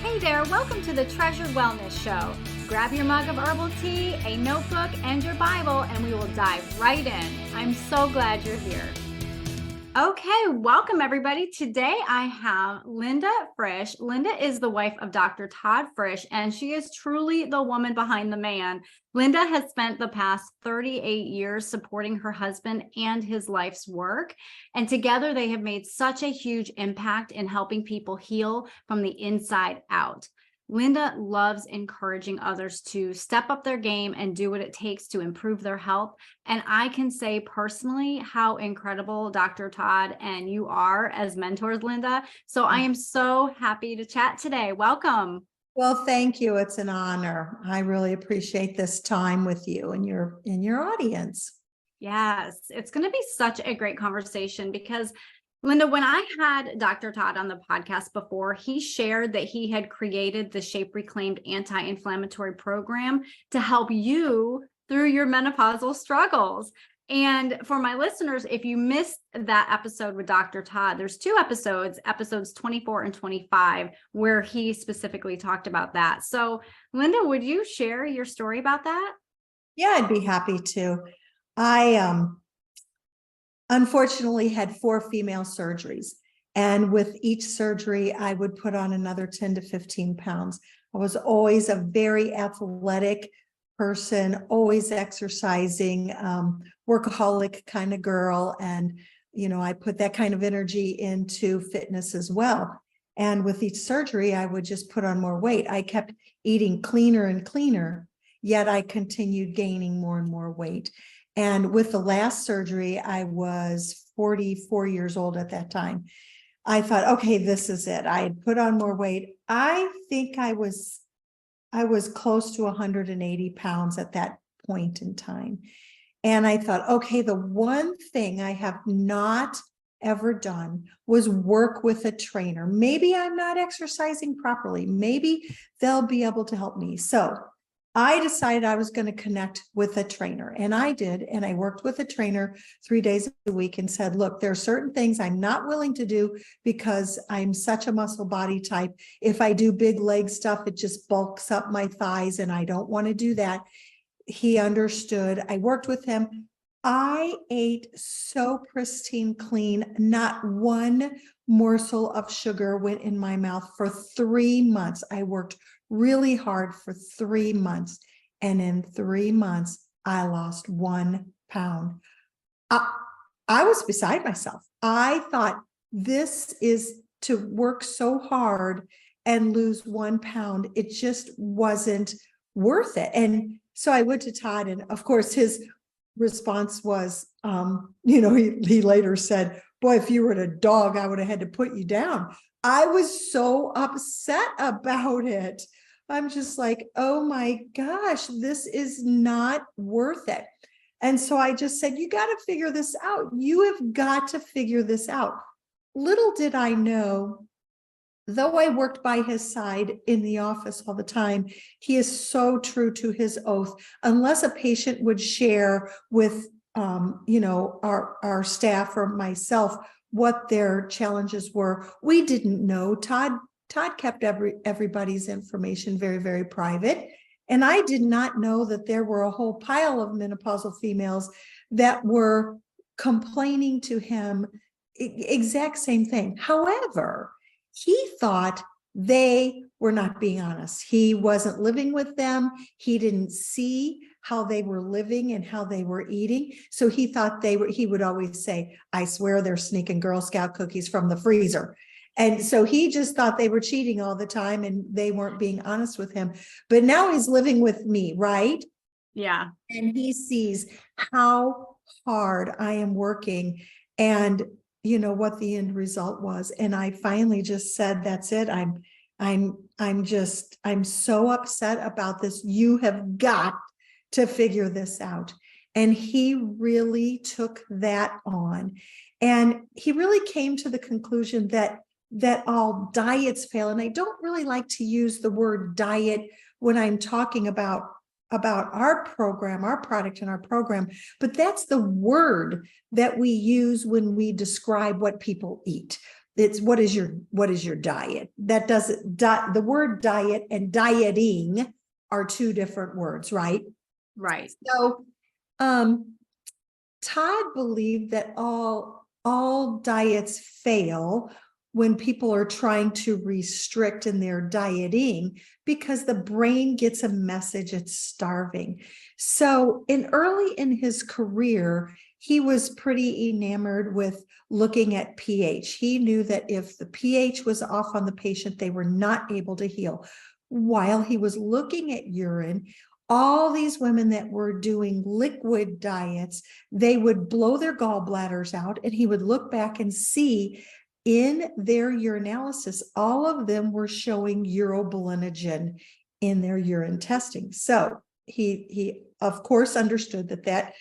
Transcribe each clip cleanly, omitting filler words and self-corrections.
Hey there, welcome to the Treasured Wellness Show. Grab your mug of herbal tea, a notebook, and your Bible, and we will dive right in. I'm so glad you're here. Okay, welcome everybody. Today I have Linda Frisch. Linda is the wife of Dr. Todd Frisch, and she is truly the woman behind the man. Linda has spent the past 38 years supporting her husband and his life's work, and together they have made such a huge impact in helping people heal from the inside out. Linda loves encouraging others to step up their game and do what it takes to improve their health. And I can say personally how incredible Dr. Todd and you are as mentors, Linda. So I am so happy to chat today. Welcome. Well, thank you. It's an honor. I really appreciate this time with you and your audience. Yes, it's going to be such a great conversation because Linda, when I had Dr. Todd on the podcast before, he shared that he had created the Shape Reclaimed anti-inflammatory program to help you through your menopausal struggles. And for my listeners, if you missed that episode with Dr. Todd, there's two episodes 24 and 25, where he specifically talked about that. So Linda, would you share your story about that? Yeah, I'd be happy to. I unfortunately had 4 female surgeries, and with each surgery I would put on another 10 to 15 pounds. I was always a very athletic person, always exercising, workaholic kind of girl, and I put that kind of energy into fitness as well. And with each surgery I would just put on more weight. I kept eating cleaner and cleaner, yet I continued gaining more and more weight. And with the last surgery, I was 44 years old at that time. I thought, okay, this is it. I had put on more weight. I think I was close to 180 pounds at that point in time. And I thought, okay, the one thing I have not ever done was work with a trainer. Maybe I'm not exercising properly. Maybe they'll be able to help me. So I decided I was going to connect with a trainer, and I did. And I worked with a trainer 3 days a week and said, look, there are certain things I'm not willing to do because I'm such a muscle body type. If I do big leg stuff, it just bulks up my thighs, and I don't want to do that. He understood. I worked with him. I ate so pristine clean. Not one morsel of sugar went in my mouth for 3 months. I worked really hard for 3 months. And in 3 months, I lost 1 pound. I was beside myself. I thought, this is to work so hard and lose 1 pound. It just wasn't worth it. And so I went to Todd, and of course his response was, he later said, boy, if you were a dog, I would have had to put you down. I was so upset about it. I'm just like, oh my gosh, this is not worth it. And so I just said, you got to figure this out. You have got to figure this out. Little did I know, though I worked by his side in the office all the time, he is so true to his oath. Unless a patient would share with, our staff or myself what their challenges were, we didn't know. Todd kept everybody's information very, very private. And I did not know that there were a whole pile of menopausal females that were complaining to him exact same thing. However, he thought they were not being honest. He wasn't living with them. He didn't see how they were living and how they were eating. So he thought he would always say, I swear they're sneaking Girl Scout cookies from the freezer. And so he just thought they were cheating all the time and they weren't being honest with him. But now he's living with me, right? Yeah. And he sees how hard I am working and what the end result was. And I finally just said, that's it. I'm so upset about this. You have got to figure this out. And he really took that on. And he really came to the conclusion that all diets fail. And I don't really like to use the word diet when I'm talking about our program, our product and our program, but that's the word that we use when we describe what people eat. it's what is your diet? That doesn't, the word diet and dieting are two different words, right? Right. So, Todd believed that all diets fail when people are trying to restrict in their dieting because the brain gets a message it's starving. So early in his career, he was pretty enamored with looking at pH. He knew that if the pH was off on the patient, they were not able to heal. While he was looking at urine, all these women that were doing liquid diets, they would blow their gallbladders out, and he would look back and see in their urinalysis, all of them were showing urobilinogen in their urine testing. So he of course understood that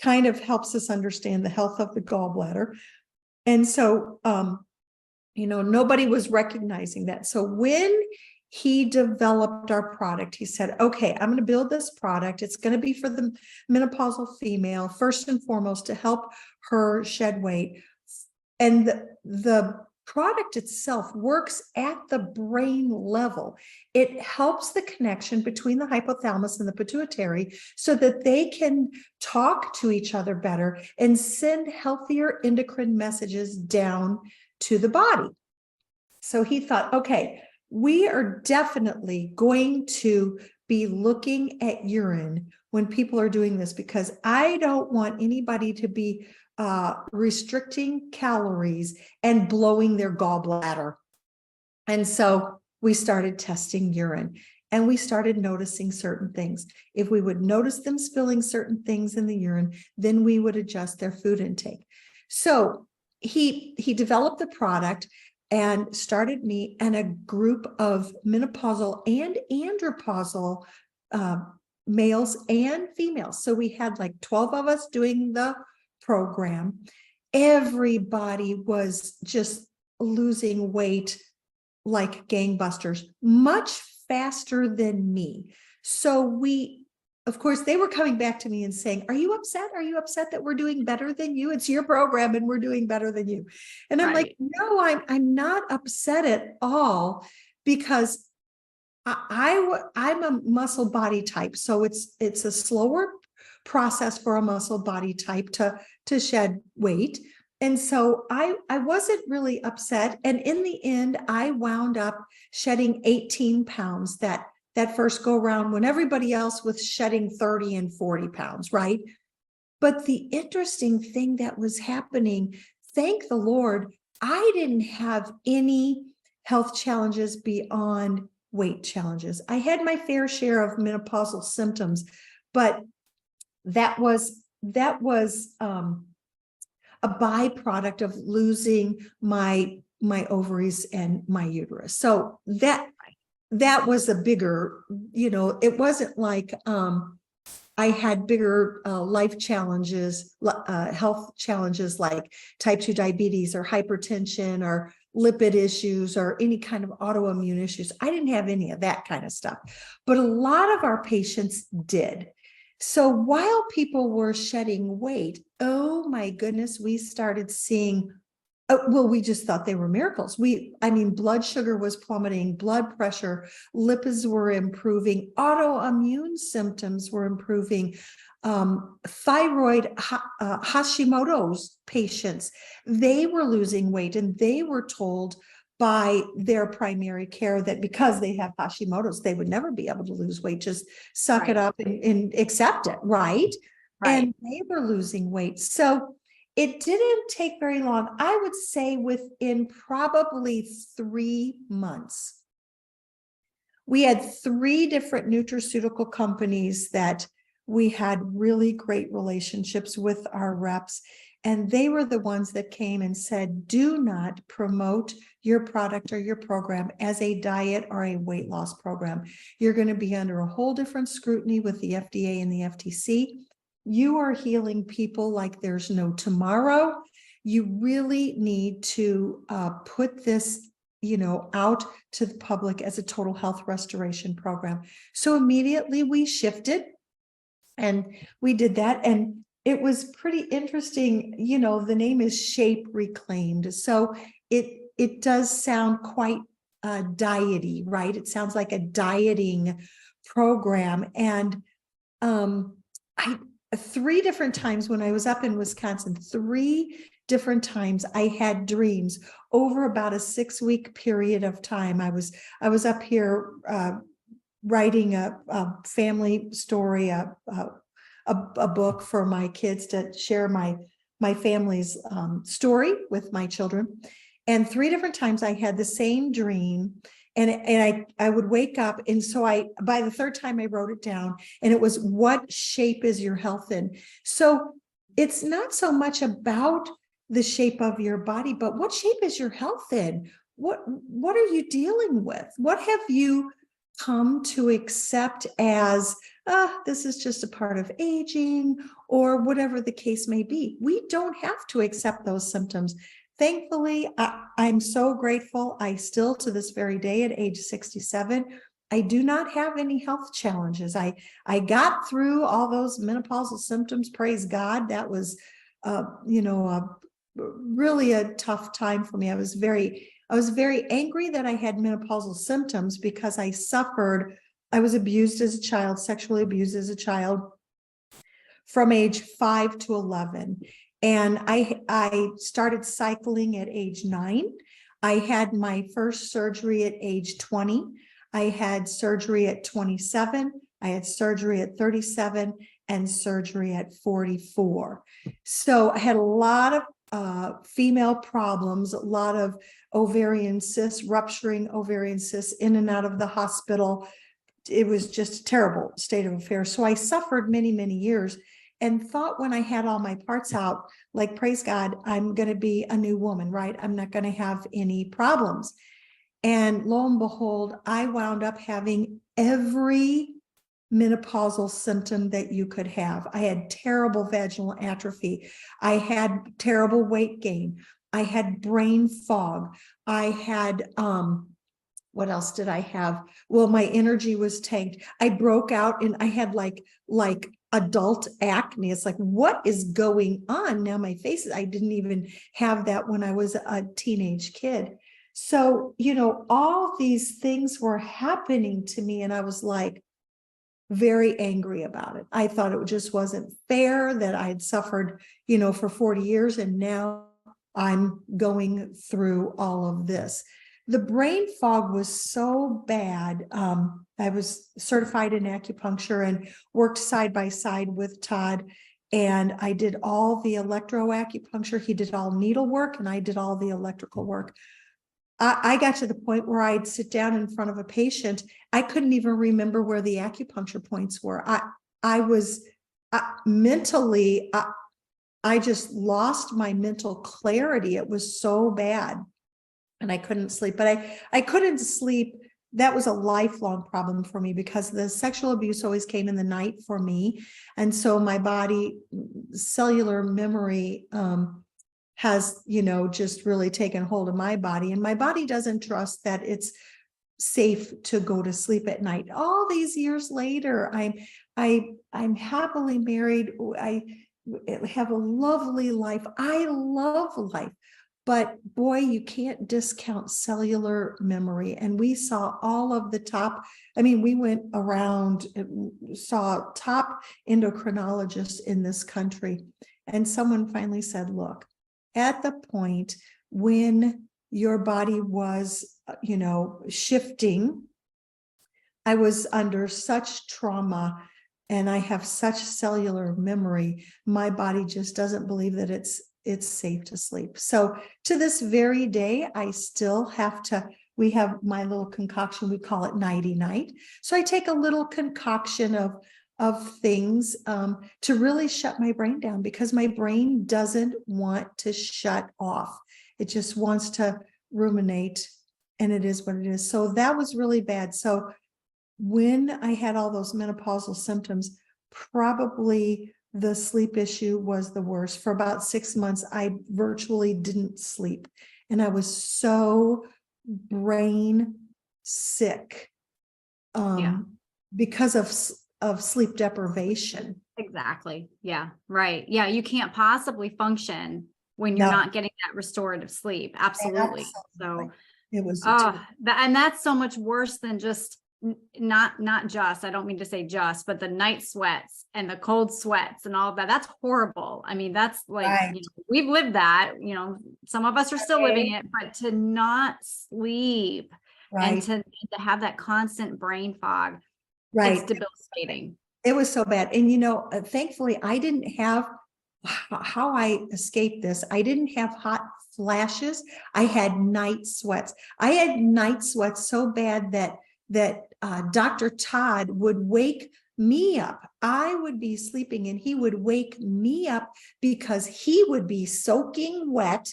kind of helps us understand the health of the gallbladder. And so, nobody was recognizing that. So when he developed our product, he said, okay, I'm going to build this product. It's going to be for the menopausal female, first and foremost, to help her shed weight. And the product itself works at the brain level. It helps the connection between the hypothalamus and the pituitary so that they can talk to each other better and send healthier endocrine messages down to the body. So he thought, okay, we are definitely going to be looking at urine when people are doing this, because I don't want anybody to be restricting calories and blowing their gallbladder. And so we started testing urine, and we started noticing certain things. If we would notice them spilling certain things in the urine, then we would adjust their food intake. So he developed the product and started me and a group of menopausal and andropausal males and females. So we had like 12 of us doing the program. Everybody was just losing weight like gangbusters, much faster than me. So of course, they were coming back to me and saying, are you upset? Are you upset that we're doing better than you? It's your program and we're doing better than you. And I'm like, no, I'm not upset at all, because I'm a muscle body type. So it's a slower process for a muscle body type to shed weight. And so I wasn't really upset. And in the end, I wound up shedding 18 pounds that first go around, when everybody else was shedding 30 and 40 pounds, right? But the interesting thing that was happening, thank the Lord, I didn't have any health challenges beyond weight challenges. I had my fair share of menopausal symptoms, but that was a byproduct of losing my ovaries and my uterus. So that was a bigger, it wasn't like I had bigger life challenges, health challenges like type 2 diabetes or hypertension or lipid issues or any kind of autoimmune issues. I didn't have any of that kind of stuff, but a lot of our patients did. So while people were shedding weight, oh my goodness, we started seeing, we just thought they were miracles. Blood sugar was plummeting, blood pressure, lipids were improving, autoimmune symptoms were improving, thyroid, Hashimoto's patients, they were losing weight, and they were told by their primary care that because they have Hashimoto's, they would never be able to lose weight, just suck it up and accept it, right? And they were losing weight. So it didn't take very long. I would say within probably 3 months, we had 3 different nutraceutical companies that we had really great relationships with our reps. And they were the ones that came and said, do not promote your product or your program as a diet or a weight loss program. You're going to be under a whole different scrutiny with the FDA and the FTC. You are healing people like there's no tomorrow. You really need to put this, out to the public as a total health restoration program. So immediately we shifted and we did that. And it was pretty interesting. The name is Shape Reclaimed. So it does sound quite diety, right? It sounds like a dieting program. And I 3 different times when I was up in Wisconsin, 3 different times I had dreams over about a 6-week period of time. I was up here writing a family story, a book for my kids to share my family's story with my children. And 3 different times I had the same dream. And I would wake up. And so by the third time I wrote it down, and it was, what shape is your health in? So it's not so much about the shape of your body, but what shape is your health in? What are you dealing with? What have you come to accept as, this is just a part of aging, or whatever the case may be? We don't have to accept those symptoms. Thankfully, I'm so grateful. I still, to this very day, at age 67, I do not have any health challenges. I got through all those menopausal symptoms. Praise God. That was, really a tough time for me. I was very angry that I had menopausal symptoms because I was abused as a child, sexually abused as a child from age 5 to 11. And I started cycling at age 9. I had my first surgery at age 20. I had surgery at 27. I had surgery at 37 and surgery at 44. So I had a lot of female problems, a lot of ovarian cysts, rupturing ovarian cysts, in and out of the hospital. It was just a terrible state of affairs. So I suffered many, many years, and thought when I had all my parts out, like, praise God, I'm going to be a new woman, right? I'm not going to have any problems. And lo and behold, I wound up having every menopausal symptom that you could have. I had terrible vaginal atrophy. I had terrible weight gain. I had brain fog. I had, what else did I have? Well, my energy was tanked. I broke out and I had like adult acne. It's like, what is going on now? My face, I didn't even have that when I was a teenage kid. So, all these things were happening to me, and I was like very angry about it. I thought it just wasn't fair that I had suffered, for 40 years, and now I'm going through all of this. The brain fog was so bad. I was certified in acupuncture and worked side by side with Todd. And I did all the electroacupuncture. He did all needle work, and I did all the electrical work. I got to the point where I'd sit down in front of a patient. I couldn't even remember where the acupuncture points were. I was mentally, I just lost my mental clarity. It was so bad. And I couldn't sleep, but I couldn't sleep. That was a lifelong problem for me because the sexual abuse always came in the night for me. And so my body, cellular memory, has, just really taken hold of my body, and my body doesn't trust that it's safe to go to sleep at night. All these years later, I'm happily married. I have a lovely life. I love life. But boy, you can't discount cellular memory. And we saw all of the top, we went around, saw top endocrinologists in this country. And someone finally said, look, at the point when your body was, shifting, I was under such trauma and I have such cellular memory. My body just doesn't believe that it's safe to sleep. So to this very day, I still have to, we have my little concoction, we call it nighty night. So I take a little concoction of things to really shut my brain down, because my brain doesn't want to shut off. It just wants to ruminate, and it is what it is. So that was really bad. So when I had all those menopausal symptoms, probably the sleep issue was the worst. For about 6 months, I virtually didn't sleep. And I was so brain sick because of sleep deprivation. Exactly. Yeah. Right. Yeah. You can't possibly function when you're No, not getting that restorative sleep. Absolutely. absolutely. So, It was, and that's so much worse than just not just, I don't mean to say just, but the night sweats and the cold sweats and all of that. That's horrible. I mean, that's like, right, we've lived that, some of us are still living right, it, but to not sleep and right, to have that constant brain fog, it's right. debilitating. It was so bad. And, thankfully, I didn't have how I escaped this. I didn't have hot flashes. I had night sweats. I had night sweats so bad that Dr. Todd would wake me up. I would be sleeping and he would wake me up because he would be soaking wet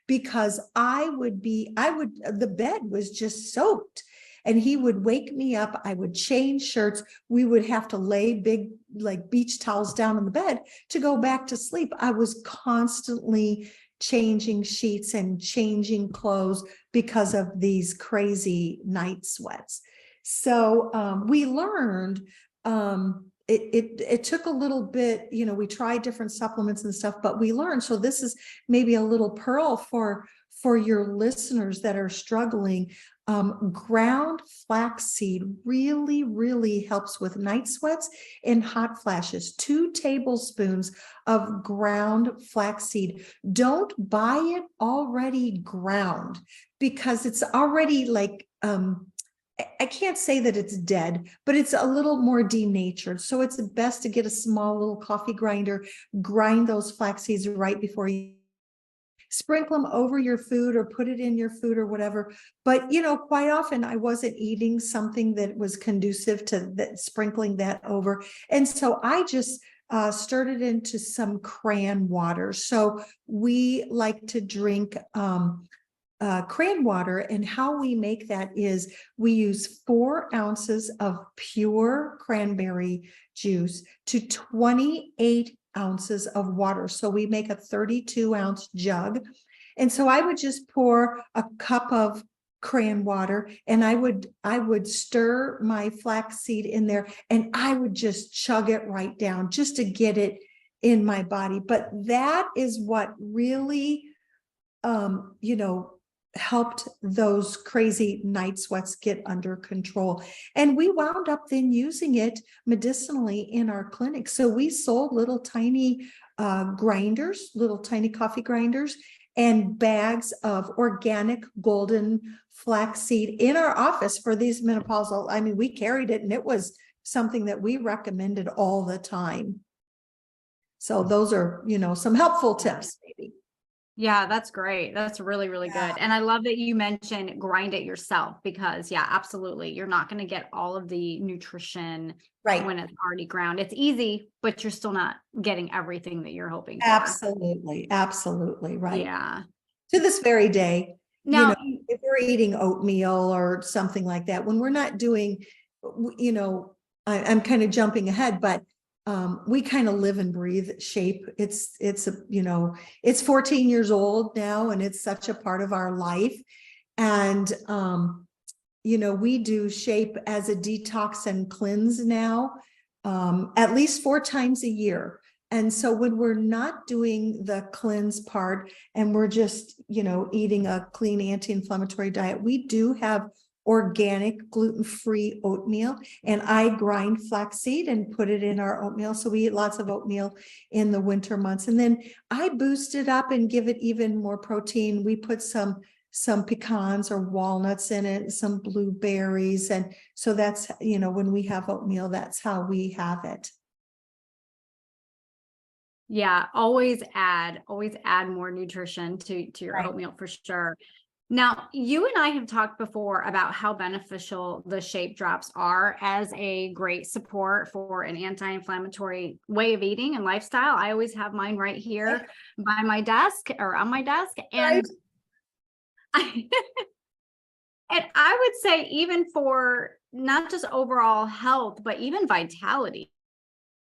because the bed was just soaked. And he would wake me up. I would change shirts. We would have to lay big, like beach towels down on the bed to go back to sleep. I was constantly changing sheets and changing clothes because of these crazy night sweats. So we learned, it took a little bit, we tried different supplements and stuff, but we learned. So this is maybe a little pearl for your listeners that are struggling. Ground flaxseed really, really helps with night sweats and hot flashes. 2 tablespoons of ground flaxseed. Don't buy it already ground because it's already like, I can't say that it's dead, but it's a little more denatured. So it's best to get a small little coffee grinder, grind those flax seeds right before you sprinkle them over your food or put it in your food or whatever. But, quite often I wasn't eating something that was conducive to that, sprinkling that over. And so I just stirred it into some cran water. So we like to drink cran water, and how we make that is we use 4 ounces of pure cranberry juice to 28 ounces of water. So we make a 32-ounce jug. And so I would just pour a cup of cran water and I would stir my flaxseed in there and I would just chug it right down just to get it in my body. But that is what really helped those crazy night sweats get under control. And we wound up then using it medicinally in our clinic. So we sold little tiny grinders, little tiny coffee grinders, and bags of organic golden flaxseed in our office for these menopausal. I mean, we carried it and it was something that we recommended all the time. So those are, some helpful tips maybe. Yeah, that's great. That's really, really good. And I love that you mentioned grind it yourself because absolutely. You're not going to get all of the nutrition Right. when it's already ground. It's easy, but you're still not getting everything that you're hoping for. Absolutely. Absolutely. Right. Yeah. To this very day, Now, if we're eating oatmeal or something like that, when we're not doing, I'm kind of jumping ahead, but we kind of live and breathe shape. It's 14 years old now and it's such a part of our life. And, we do shape as a detox and cleanse now, at least 4 times a year. And so when we're not doing the cleanse part and we're just, eating a clean anti-inflammatory diet, we do have organic gluten-free oatmeal, and I grind flaxseed and put it in our oatmeal. So we eat lots of oatmeal in the winter months. And then I boost it up and give it even more protein. We put some pecans or walnuts in it, some blueberries. And so that's, when we have oatmeal, that's how we have it. yeah, always add more nutrition to your Right. oatmeal for sure. Now, you and I have talked before about how beneficial the shape drops are as a great support for an anti-inflammatory way of eating and lifestyle. I always have mine right here by my desk or on my desk. And I, and I would say even for not just overall health, but even vitality.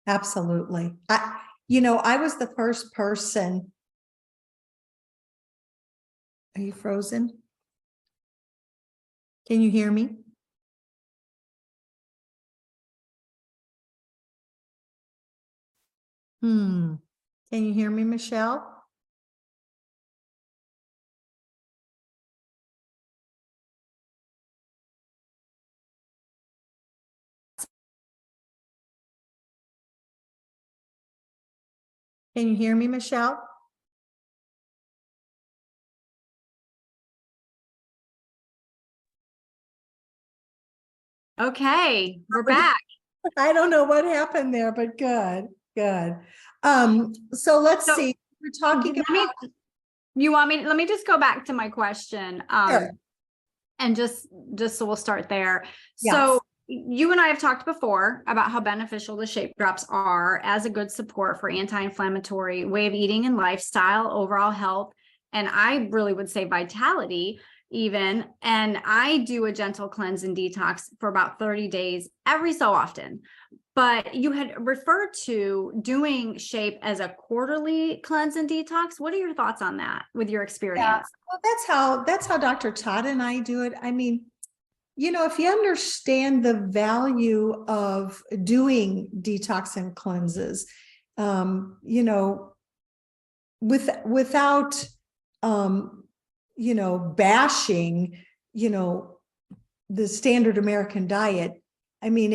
Absolutely. I was the first person. Are you frozen? Can you hear me? Can you hear me, Michelle? Can you hear me, Michelle? Okay, we're back. I don't know what happened there, but good, good. So let's So see. We're talking about let me just go back to my question. Sure. And just so we'll start there. Yes. So you and I have talked before about how beneficial the shape drops are as a good support for anti-inflammatory way of eating and lifestyle, overall health, and I really would say vitality even. And I do a gentle cleanse and detox for about 30 days every so often. But you had referred to doing shape as a quarterly cleanse and detox. What are your thoughts on that with your experience? Well, that's how Dr. Todd and I do it. I mean, if you understand the value of doing detox and cleanses, without, bashing, the standard American diet. I mean,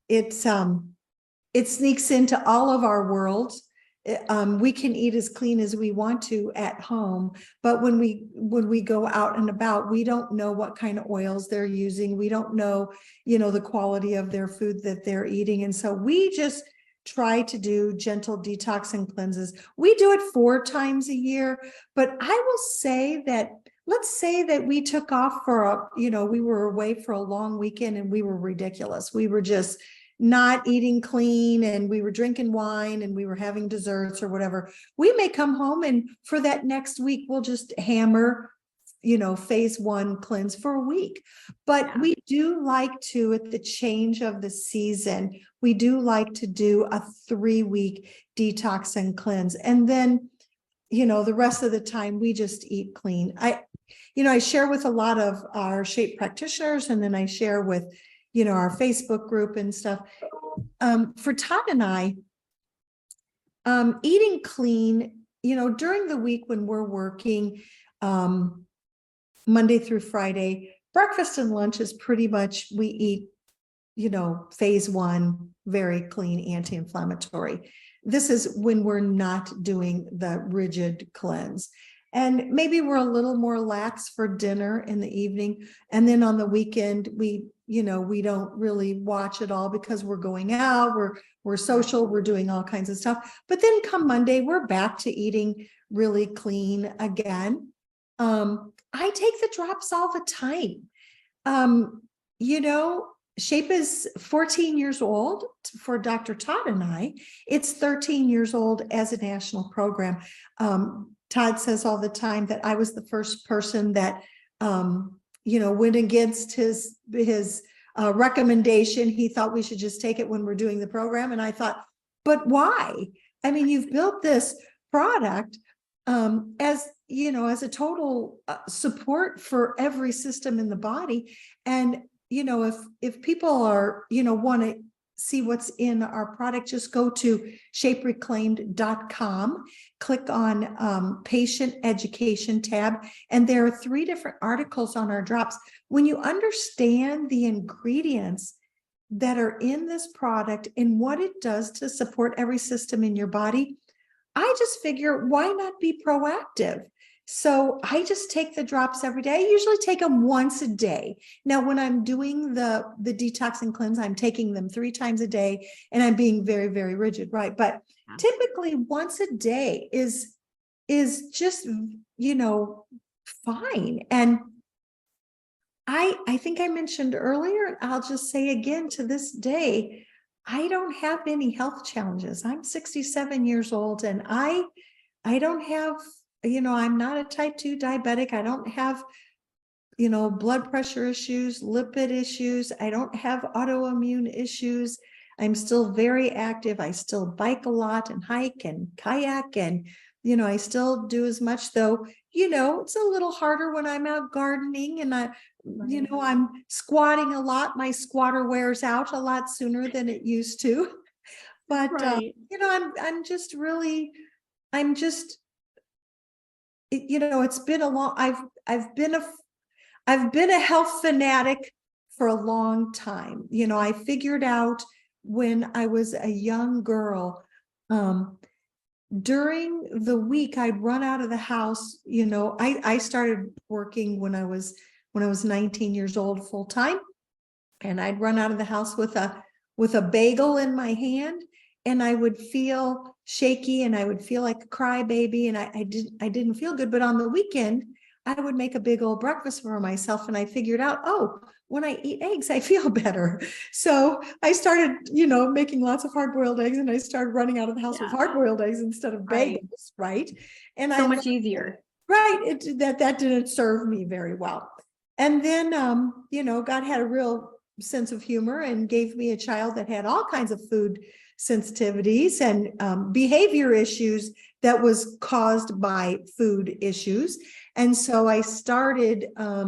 it sneaks into all of our worlds. We can eat as clean as we want to at home, but when we go out and about, we don't know what kind of oils they're using. We don't know, the quality of their food that they're eating. And so we just try to do gentle detox and cleanses. We do it 4 times a year, but I will say that, let's say that we took off for we were away for a long weekend and we were ridiculous. We were just not eating clean and we were drinking wine and we were having desserts or whatever. We may come home and for that next week, we'll just hammer, phase 1 cleanse for a week. But we do like to, at the change of the season, we do like to do a 3-week detox and cleanse. And then, the rest of the time we just eat clean. I share with a lot of our shape practitioners, and then I share with our Facebook group and stuff. For Todd and I, eating clean, during the week when we're working, Monday through Friday, breakfast and lunch is pretty much, we eat, phase 1, very clean, anti-inflammatory. This is when we're not doing the rigid cleanse. And maybe we're a little more lax for dinner in the evening. And then on the weekend, we don't really watch it all because we're going out, we're social, we're doing all kinds of stuff. But then come Monday, we're back to eating really clean again. I take the drops all the time. Shape is 14 years old for Dr. Todd and I. It's 13 years old as a national program. Todd says all the time that I was the first person that, went against his recommendation. He thought we should just take it when we're doing the program. And I thought, but why? I mean, you've built this product as a total support for every system in the body. And, if people are, want to see what's in our product, just go to shapereclaimed.com, click on patient education tab, and there are 3 different articles on our drops. When you understand the ingredients that are in this product and what it does to support every system in your body, I just figure, why not be proactive? So I just take the drops every day. I usually take them once a day. Now, when I'm doing the detox and cleanse, I'm taking them 3 times a day, and I'm being very, very rigid, right? But typically once a day is just, fine. And I think I mentioned earlier, and I'll just say again, to this day, I don't have any health challenges. I'm 67 years old, and I don't have, I'm not a type 2 diabetic. I don't have, blood pressure issues, lipid issues. I don't have autoimmune issues. I'm still very active. I still bike a lot and hike and kayak, and, I still do as much, though, it's a little harder when I'm out gardening and I'm squatting a lot. My squatter wears out a lot sooner than it used to. But, it's been a long, I've been a health fanatic for a long time. I figured out when I was a young girl, during the week, I'd run out of the house. I started working when I was 19 years old, full time. And I'd run out of the house with a bagel in my hand, and I would feel shaky and I would feel like a crybaby, and I didn't feel good. But on the weekend, I would make a big old breakfast for myself, and I figured out, oh, when I eat eggs, I feel better. So I started, making lots of hard-boiled eggs, and I started running out of the house with hard-boiled eggs instead of bagels, right? And so much easier. Right. That didn't serve me very well. And then, God had a real sense of humor and gave me a child that had all kinds of food sensitivities and behavior issues that was caused by food issues. And so I started, I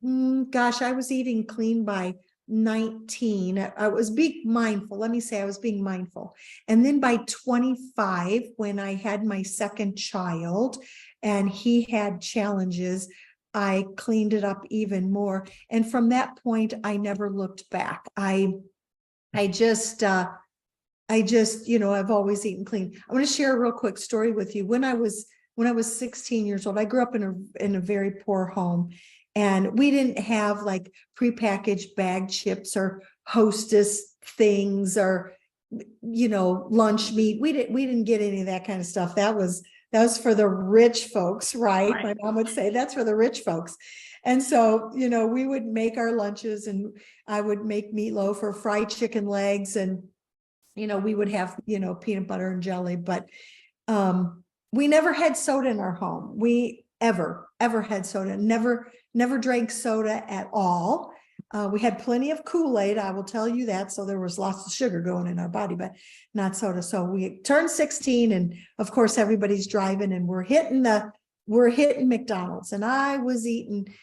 was eating clean by 19. I was being mindful. Let me say I was being mindful. And then by 25, when I had my second child and he had challenges, I cleaned it up even more. And from that point, I never looked back. I just, I've always eaten clean. I want to share a real quick story with you. When I was 16 years old, I grew up in a very poor home, and we didn't have like prepackaged bag chips or Hostess things or, lunch meat. We didn't get any of that kind of stuff. That was for the rich folks, right? My mom would say that's for the rich folks. And so, we would make our lunches, and I would make meatloaf or fried chicken legs, and, we would have, peanut butter and jelly, but we never had soda in our home. We ever had soda, never drank soda at all. We had plenty of Kool-Aid, I will tell you that. So there was lots of sugar going in our body, but not soda. So we turned 16, and of course everybody's driving, and we're hitting McDonald's, and I was eating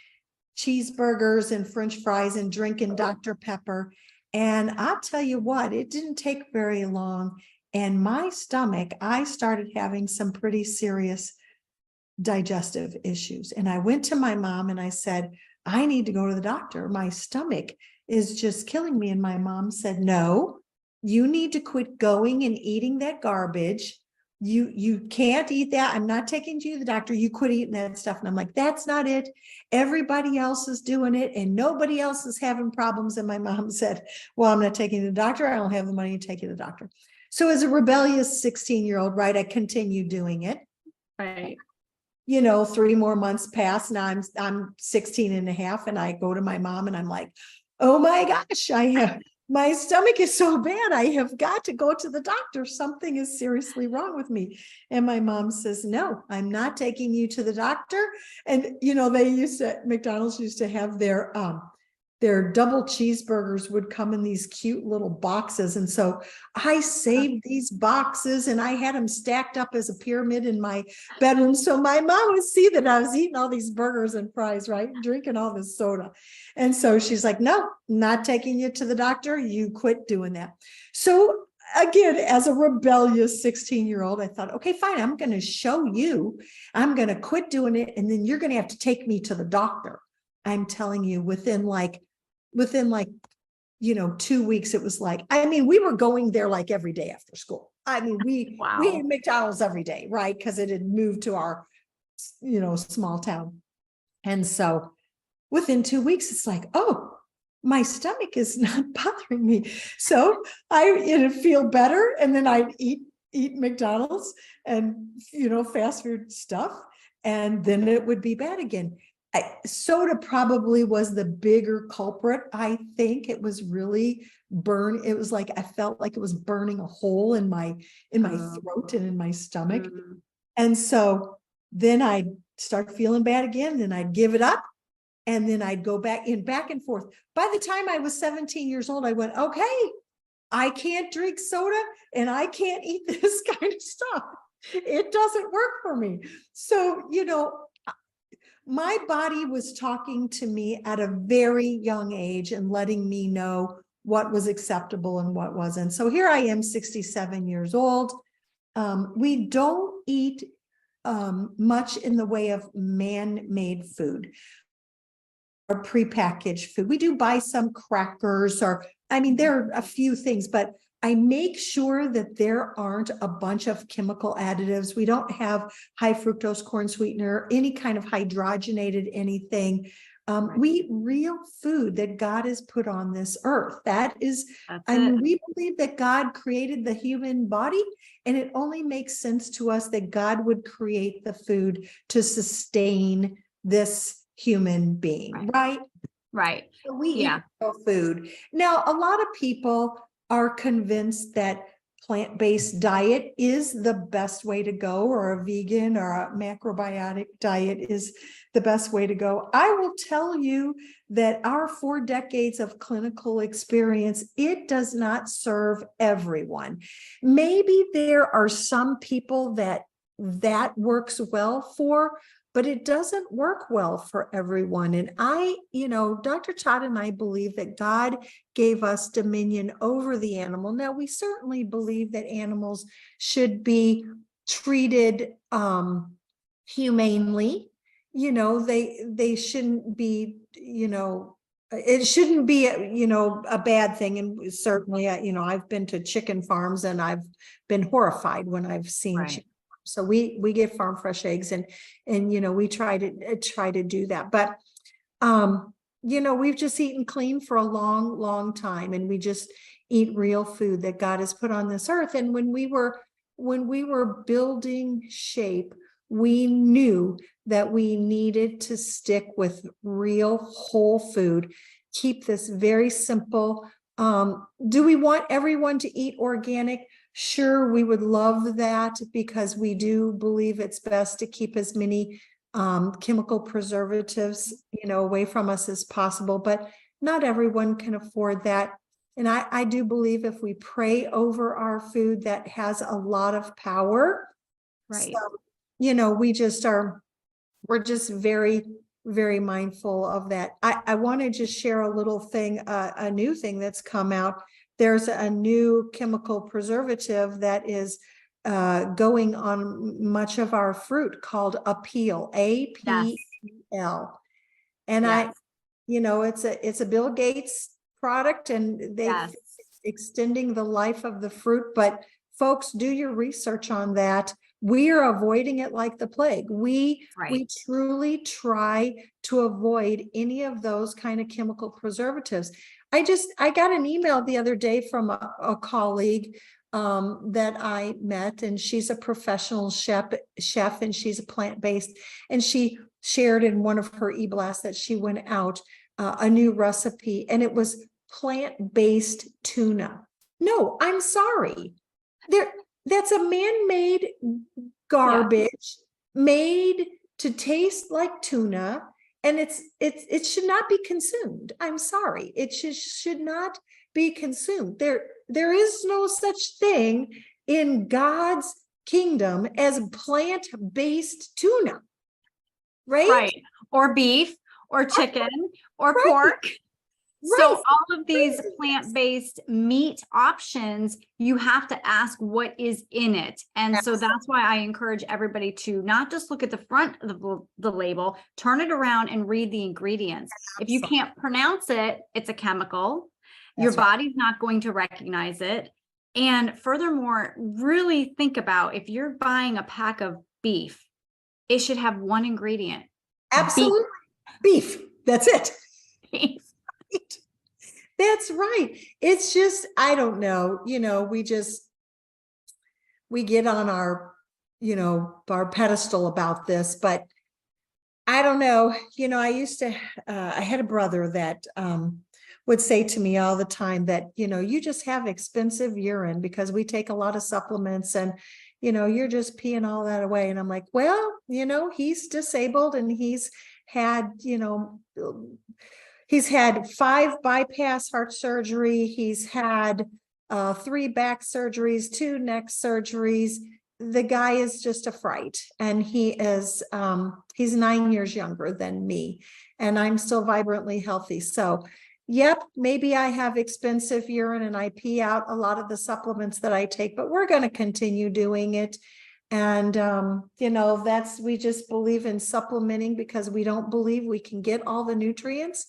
cheeseburgers and French fries and drinking Dr. Pepper. And I'll tell you what, it didn't take very long. And my stomach, I started having some pretty serious digestive issues. And I went to my mom and I said, I need to go to the doctor. My stomach is just killing me. And my mom said, no, you need to quit going and eating that garbage. You can't eat that. I'm not taking you to the doctor. You quit eating that stuff. And I'm like, that's not it. Everybody else is doing it, and nobody else is having problems. And my mom said, well, I'm not taking you to the doctor. I don't have the money to take you to the doctor. So as a rebellious 16-year-old, right, I continued doing it. Right. 3 more months pass. Now I'm 16 and a half, and I go to my mom and I'm like, oh my gosh, my stomach is so bad. I have got to go to the doctor. Something is seriously wrong with me. And my mom says, no, I'm not taking you to the doctor. And, McDonald's used to have their double cheeseburgers would come in these cute little boxes. And so I saved these boxes, and I had them stacked up as a pyramid in my bedroom. So my mom would see that I was eating all these burgers and fries, right? Drinking all this soda. And so she's like, no, not taking you to the doctor. You quit doing that. So again, as a rebellious 16-year-old, I thought, okay, fine. I'm going to show you, I'm going to quit doing it. And then you're going to have to take me to the doctor. I'm telling you, within 2 weeks, it was like, we were going there like every day after school. We ate McDonald's every day, right? Because it had moved to our, small town. And so within 2 weeks, it's like, oh, my stomach is not bothering me. So it'd feel better. And then I'd eat McDonald's and, fast food stuff. And then it would be bad again. Soda probably was the bigger culprit. I think it was really it was like, I felt like it was burning a hole in my throat and in my stomach. And so then I'd start feeling bad again, then I'd give it up, and then I'd go back and forth. By the time I was 17 years old, I went, okay, I can't drink soda and I can't eat this kind of stuff. It doesn't work for me. So, my body was talking to me at a very young age and letting me know what was acceptable and what wasn't. So here I am, 67 years old. We don't eat much in the way of man-made food or prepackaged food. We do buy some crackers there are a few things, but I make sure that there aren't a bunch of chemical additives. We don't have high fructose corn sweetener, any kind of hydrogenated anything. We eat real food that God has put on this earth. We believe that God created the human body, and it only makes sense to us that God would create the food to sustain this human being, right? Right. So we eat real food. Now, a lot of people are convinced that plant-based diet is the best way to go, or a vegan or a macrobiotic diet is the best way to go. I will tell you that our 4 decades of clinical experience, it does not serve everyone. Maybe there are some people that works well for, but it doesn't work well for everyone. And Dr. Todd and I believe that God gave us dominion over the animal. Now, we certainly believe that animals should be treated humanely. They shouldn't be, it shouldn't be, a bad thing. And certainly, I've been to chicken farms and I've been horrified when I've seen chicken. So we get farm fresh eggs and we try to do that. But we've just eaten clean for a long, long time, and we just eat real food that God has put on this earth. And when we were building Shape, we knew that we needed to stick with real whole food, keep this very simple. Do we want everyone to eat organic? Sure, we would love that, because we do believe it's best to keep as many chemical preservatives, away from us as possible, but not everyone can afford that. And I do believe if we pray over our food, that has a lot of power. Right. So, we're just very, very mindful of that. I want to just share a little thing, a new thing that's come out. There's a new chemical preservative that is going on much of our fruit called Appeal, APEL. And it's a Bill Gates product, and they're extending the life of the fruit. But folks, do your research on that. We are avoiding it like the plague. We truly try to avoid any of those kind of chemical preservatives. I got an email the other day from a colleague that I met, and she's a professional chef, and she's a plant-based, and she shared in one of her e-blasts that she went out a new recipe, and it was plant-based tuna. No, I'm sorry. That's a man-made garbage made to taste like tuna. And it should not be consumed. I'm sorry. It should not be consumed. There is no such thing in God's kingdom as plant-based tuna. Right? Or beef, or chicken, or pork. So all of these plant-based meat options, you have to ask what is in it. And so that's why I encourage everybody to not just look at the front of the label, turn it around and read the ingredients. If you can't pronounce it, it's a chemical. Your body's not going to recognize it. And furthermore, really think about, if you're buying a pack of beef, it should have one ingredient. Absolutely. Beef. That's it. Beef. That's right. It's just, I don't know, we get on our pedestal about this, but I don't know. I had a brother that would say to me all the time that, you just have expensive urine because we take a lot of supplements, and, you're just peeing all that away. And I'm like, well, he's disabled, and he's had, he's had 5 bypass heart surgery. He's had 3 back surgeries, 2 neck surgeries. The guy is just a fright, and he's 9 years younger than me, and I'm still vibrantly healthy. So, yep, maybe I have expensive urine and I pee out a lot of the supplements that I take, but we're going to continue doing it. And, we just believe in supplementing because we don't believe we can get all the nutrients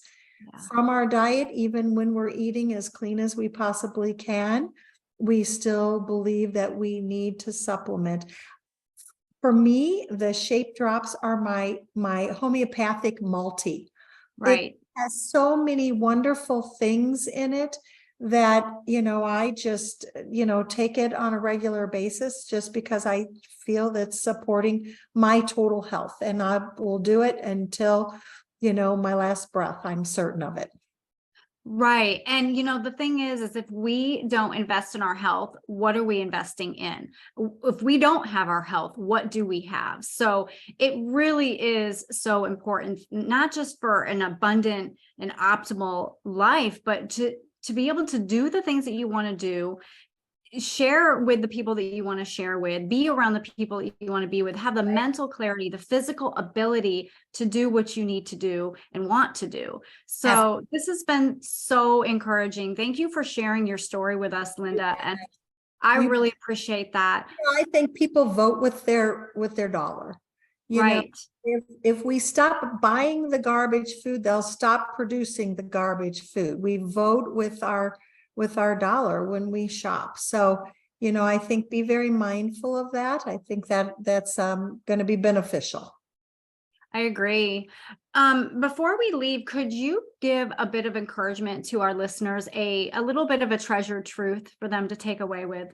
from our diet, even when we're eating as clean as we possibly can. we still believe that we need to supplement. For me, the shape drops are my homeopathic multi. Right. It has so many wonderful things in it that, I just, take it on a regular basis just because I feel that's supporting my total health. And I will do it until, my last breath. I'm certain of it. Right. And the thing is if we don't invest in our health, what are we investing in? If we don't have our health, what do we have? So it really is so important, not just for an abundant and optimal life, but to be able to do the things that you want to do, share with the people that you want to share with, be around the people you want to be with, have the mental clarity, the physical ability to do what you need to do and want to do. So this has been so encouraging. Thank you for sharing your story with us, Linda. And I really appreciate that. I think people vote with their dollar. Right. If we stop buying the garbage food, they'll stop producing the garbage food. We vote with our dollar when we shop. So, I think be very mindful of that. I think that's going to be beneficial. I agree. Before we leave, could you give a bit of encouragement to our listeners, a little bit of a treasured truth for them to take away with?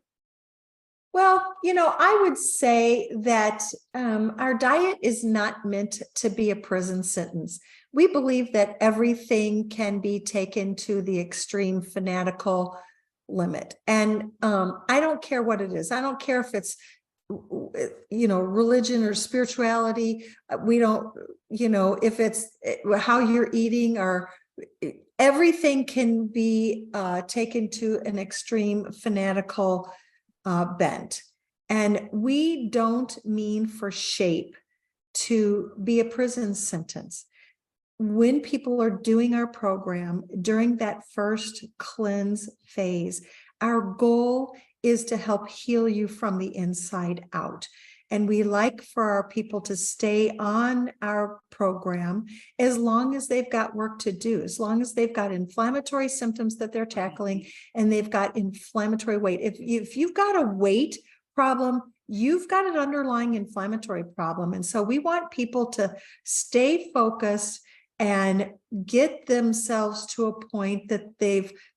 Well, I would say that our diet is not meant to be a prison sentence. We believe that everything can be taken to the extreme fanatical limit. And I don't care what it is. I don't care if it's, religion or spirituality. We don't, if it's how you're eating, or everything can be taken to an extreme fanatical bent. And we don't mean for shape to be a prison sentence. When people are doing our program during that first cleanse phase, our goal is to help heal you from the inside out. And we like for our people to stay on our program as long as they've got work to do, as long as they've got inflammatory symptoms that they're tackling and they've got inflammatory weight. If you've got a weight problem, you've got an underlying inflammatory problem. And so we want people to stay focused and get themselves to a point that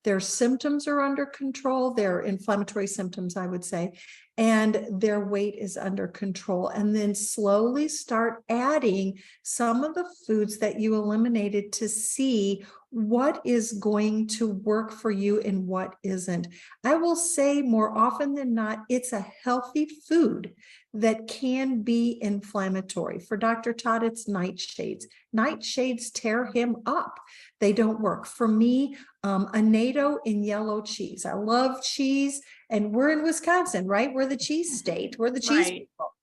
their symptoms are under control, their inflammatory symptoms, I would say, and their weight is under control. And then slowly start adding some of the foods that you eliminated to see what is going to work for you and what isn't. I will say more often than not, it's a healthy food that can be inflammatory. For Dr. Todd, it's nightshades. Nightshades tear him up. They don't work. For me, a natto in yellow cheese. I love cheese, and we're in Wisconsin, right? We're the cheese state. We're the cheese people.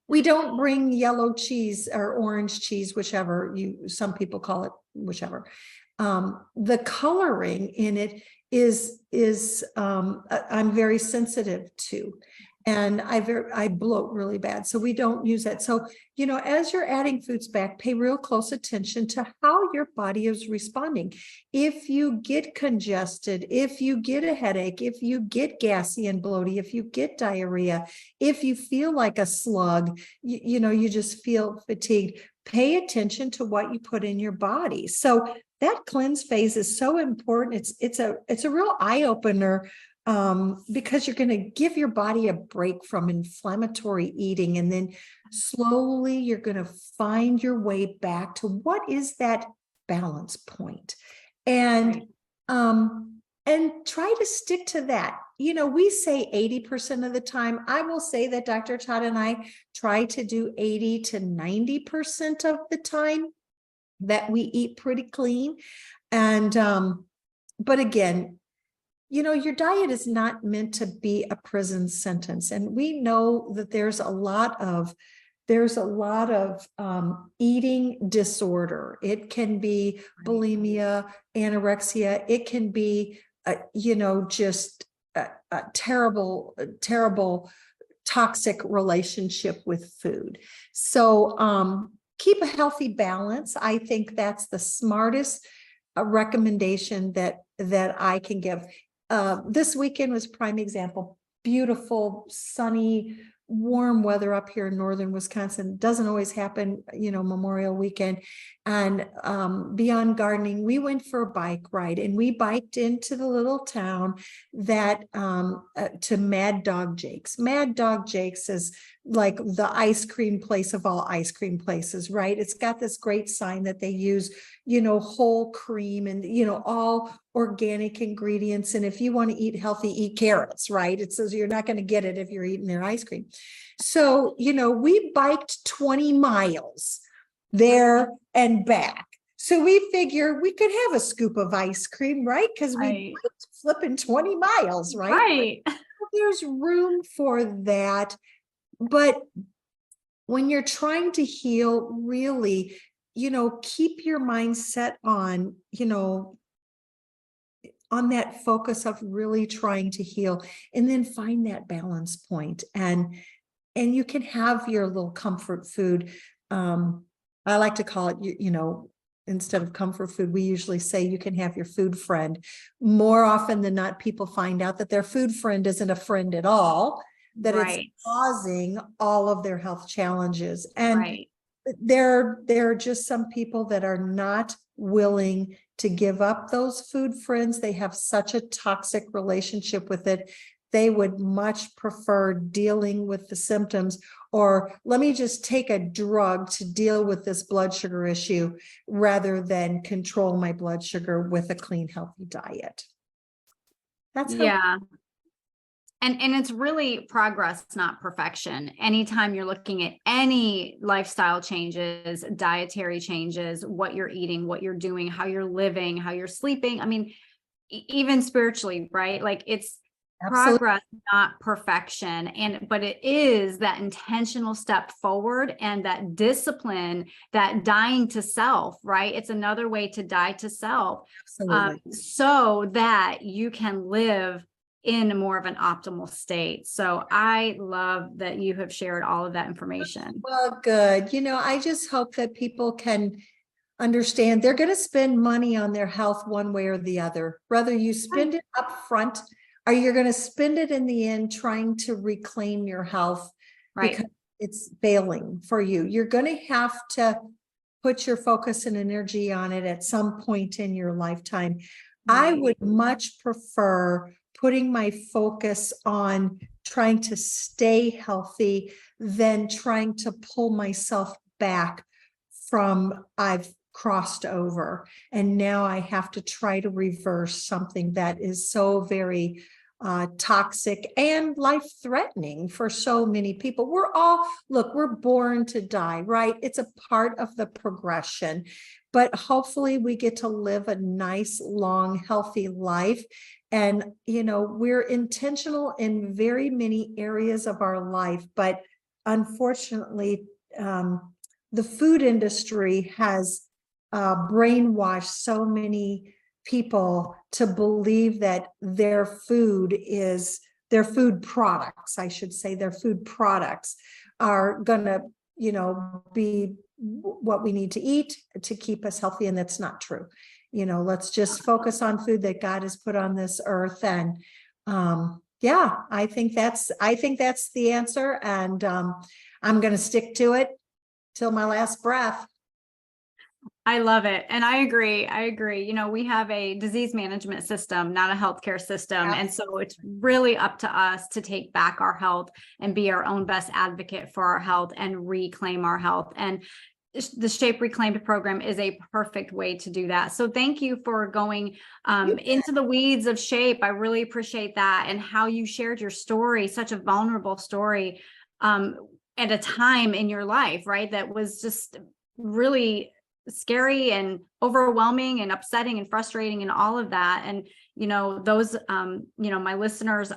We don't bring yellow cheese or orange cheese, whichever some people call it, whichever. The coloring in it is I'm very sensitive to, and I bloat really bad. So we don't use that. So, as you're adding foods back, pay real close attention to how your body is responding. If you get congested, if you get a headache, if you get gassy and bloaty, if you get diarrhea, if you feel like a slug, you just feel fatigued, pay attention to what you put in your body. So that cleanse phase is so important. It's a real eye opener, because you're going to give your body a break from inflammatory eating, and then slowly you're going to find your way back to what is that balance point, and try to stick to that. We say 80% of the time. I will say that Dr. Todd and I try to do 80 to 90% of the time that we eat pretty clean. And but again, your diet is not meant to be a prison sentence. And we know that there's a lot of eating disorder. It can be bulimia, anorexia. It can be, just a terrible toxic relationship with food. So keep a healthy balance. I think that's the smartest recommendation that I can give. this weekend was prime example. Beautiful, sunny, warm weather up here in northern Wisconsin. Doesn't always happen, Memorial weekend. And beyond gardening, we went for a bike ride, and we biked into the little town that to Mad Dog Jake's. Mad Dog Jake's is like the ice cream place of all ice cream places, right? It's got this great sign that they use, whole cream and, all organic ingredients. And if you want to eat healthy, eat carrots, right? It says you're not going to get it if you're eating their ice cream. So, we biked 20 miles there and back. So we figure we could have a scoop of ice cream, right? Because we biked flipping 20 miles, right? Right. There's room for that. But when you're trying to heal, really, keep your mind set on, on that focus of really trying to heal, and then find that balance point. And you can have your little comfort food. I like to call it, instead of comfort food, we usually say you can have your food friend. More often than not, people find out that their food friend isn't a friend at all, that it's causing all of their health challenges. And there are just some people that are not willing to give up those food friends. They have such a toxic relationship with it. They would much prefer dealing with the symptoms, or let me just take a drug to deal with this blood sugar issue rather than control my blood sugar with a clean, healthy diet. That's And it's really progress, not perfection. Anytime you're looking at any lifestyle changes, dietary changes, what you're eating, what you're doing, how you're living, how you're sleeping. I mean, even spiritually, right? Like it's progress, not perfection. But it is that intentional step forward and that discipline, that dying to self, right? It's another way to die to self, so that you can live in more of an optimal state. So I love that you have shared all of that information. Well, good. I just hope that people can understand they're going to spend money on their health one way or the other, whether you spend it up front or you're going to spend it in the end trying to reclaim your health because it's failing for you. You're going to have to put your focus and energy on it at some point in your lifetime. I would much prefer putting my focus on trying to stay healthy than trying to pull myself back from I've crossed over. And now I have to try to reverse something that is so very toxic and life-threatening for so many people. We're born to die, right? It's a part of the progression, but hopefully we get to live a nice, long, healthy life. And, we're intentional in very many areas of our life, but unfortunately, the food industry has brainwashed so many people to believe that their food products, I should say, their food products are going to, be what we need to eat to keep us healthy. And that's not true. Let's just focus on food that God has put on this earth. And I think that's the answer. And I'm going to stick to it till my last breath. I love it. And I agree. We have a disease management system, not a healthcare system. Yeah. And so it's really up to us to take back our health and be our own best advocate for our health and reclaim our health. And the Shape Reclaimed program is a perfect way to do that. So thank you for going into the weeds of Shape. I really appreciate that, and how you shared your story, such a vulnerable story at a time in your life, right? That was just really scary and overwhelming and upsetting and frustrating and all of that. And, those, my listeners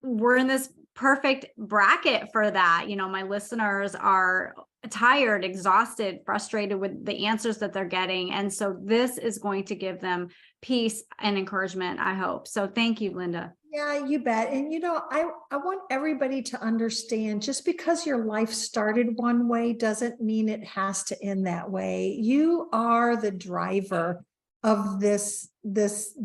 we're in this perfect bracket for that. My listeners are tired, exhausted, frustrated with the answers that they're getting. And so this is going to give them peace and encouragement, I hope. So thank you, Linda. Yeah, you bet. And, I want everybody to understand, just because your life started one way doesn't mean it has to end that way. You are the driver of this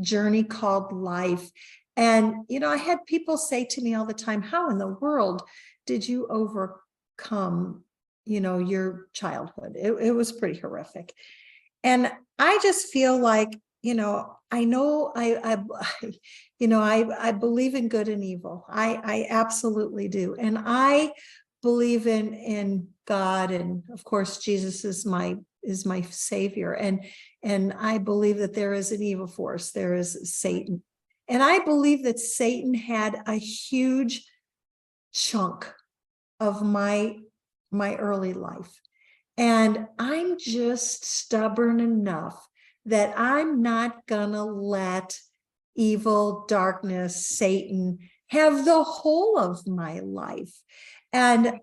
journey called life. And, I had people say to me all the time, how in the world did you overcome, your childhood? It was pretty horrific. And I just feel like, I know I believe in good and evil. I absolutely do. And I believe in God, and of course Jesus is my savior, and I believe that there is an evil force. There is Satan, and I believe that Satan had a huge chunk of my early life, and I'm just stubborn enough that I'm not gonna let evil, darkness, Satan have the whole of my life. And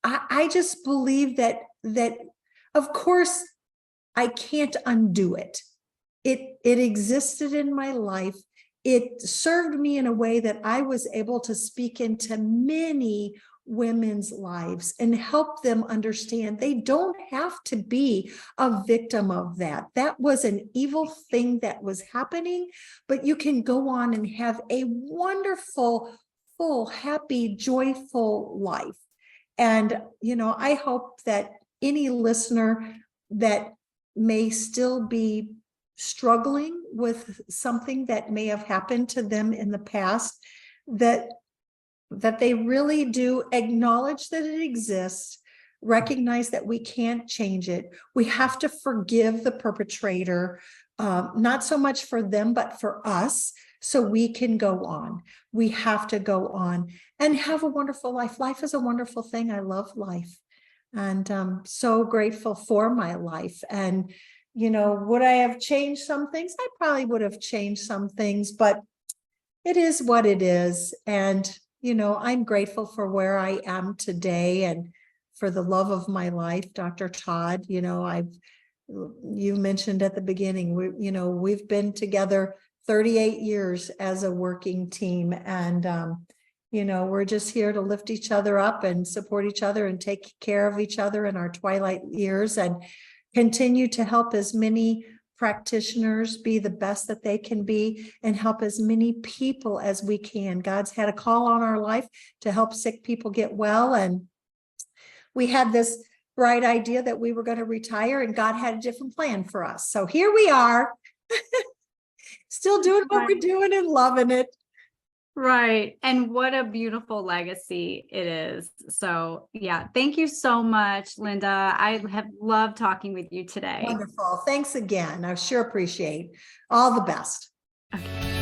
I just believe that of course I can't undo it. It existed in my life. It served me in a way that I was able to speak into many women's lives and help them understand they don't have to be a victim of that. That was an evil thing that was happening, but you can go on and have a wonderful, full, happy, joyful life. And, I hope that any listener that may still be struggling with something that may have happened to them in the past, that they really do acknowledge that it exists, recognize that we can't change it. We have to forgive the perpetrator, not so much for them, but for us, so we can go on. We have to go on and have a wonderful life. Life is a wonderful thing. I love life, and I'm so grateful for my life. And, would I have changed some things? I probably would have changed some things, but it is what it is. And I'm grateful for where I am today and for the love of my life, Dr. Todd. You mentioned at the beginning, we've been together 38 years as a working team. And, we're just here to lift each other up and support each other and take care of each other in our twilight years, and continue to help as many practitioners be the best that they can be and help as many people as we can. God's had a call on our life to help sick people get well. And we had this bright idea that we were going to retire, and God had a different plan for us. So here we are, still doing what we're doing and loving it. Right. And what a beautiful legacy it is. So yeah, thank you so much, Linda. I have loved talking with you today. Wonderful. Thanks again. I sure appreciate all the best. Okay.